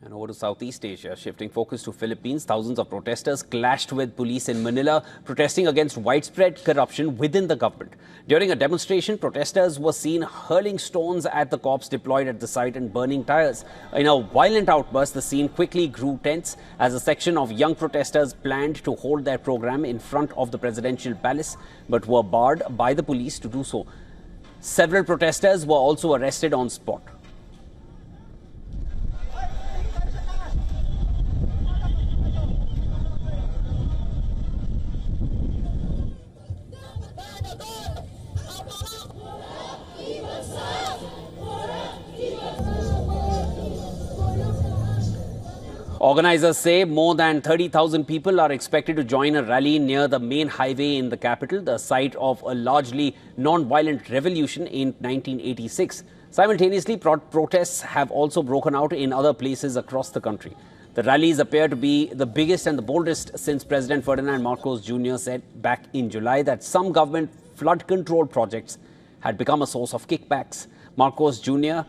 And over to Southeast Asia, shifting focus to Philippines, thousands of protesters clashed with police in Manila, protesting against widespread corruption within the government. During a demonstration, protesters were seen hurling stones at the cops deployed at the site and burning tires. In a violent outburst, the scene quickly grew tense as a section of young protesters planned to hold their program in front of the presidential palace, but were barred by the police to do so. Several protesters were also arrested on spot. Organizers say more than 30,000 people are expected to join a rally near the main highway in the capital, the site of a largely non-violent revolution in 1986. Simultaneously, protests have also broken out in other places across the country. The rallies appear to be the biggest and the boldest since President Ferdinand Marcos Jr. said back in July that some government flood control projects had become a source of kickbacks. Marcos Jr.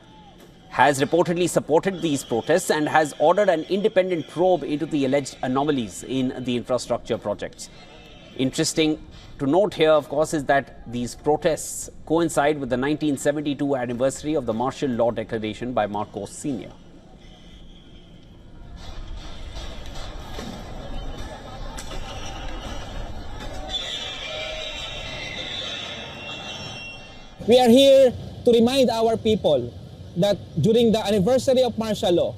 has reportedly supported these protests and has ordered an independent probe into the alleged anomalies in the infrastructure projects. Interesting to note here, of course, is that these protests coincide with the 1972 anniversary of the martial law declaration by Marcos Sr. We are here to remind our people that during the anniversary of martial law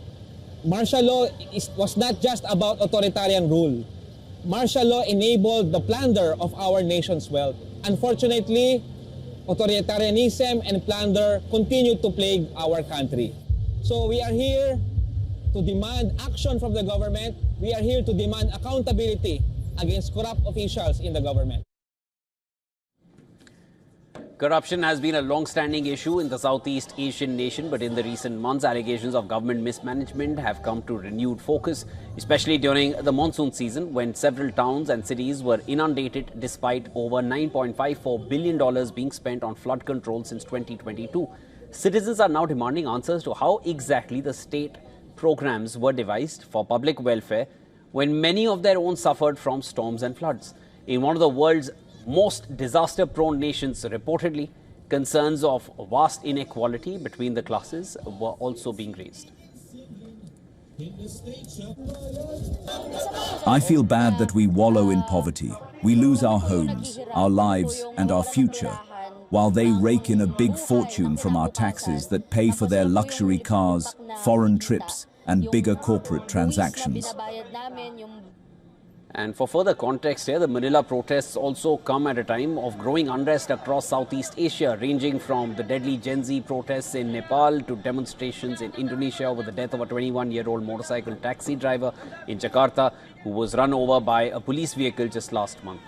was not just about authoritarian rule. Martial law enabled the plunder of our nation's wealth. Unfortunately, authoritarianism and plunder continue to plague our country. So we are here to demand action from the government. We are here to demand accountability against corrupt officials in the government. Corruption has been a long-standing issue in the Southeast Asian nation, but in the recent months, allegations of government mismanagement have come to renewed focus, especially during the monsoon season when several towns and cities were inundated despite over $9.54 billion being spent on flood control since 2022. Citizens are now demanding answers to how exactly the state programs were devised for public welfare when many of their own suffered from storms and floods. In one of the world's most disaster-prone nations, reportedly, concerns of vast inequality between the classes were also being raised. I feel bad that we wallow in poverty. We lose our homes, our lives, and our future, while they rake in a big fortune from our taxes that pay for their luxury cars, foreign trips, and bigger corporate transactions. And for further context here, the Manila protests also come at a time of growing unrest across Southeast Asia, ranging from the deadly Gen Z protests in Nepal to demonstrations in Indonesia over the death of a 21-year-old motorcycle taxi driver in Jakarta who was run over by a police vehicle just last month.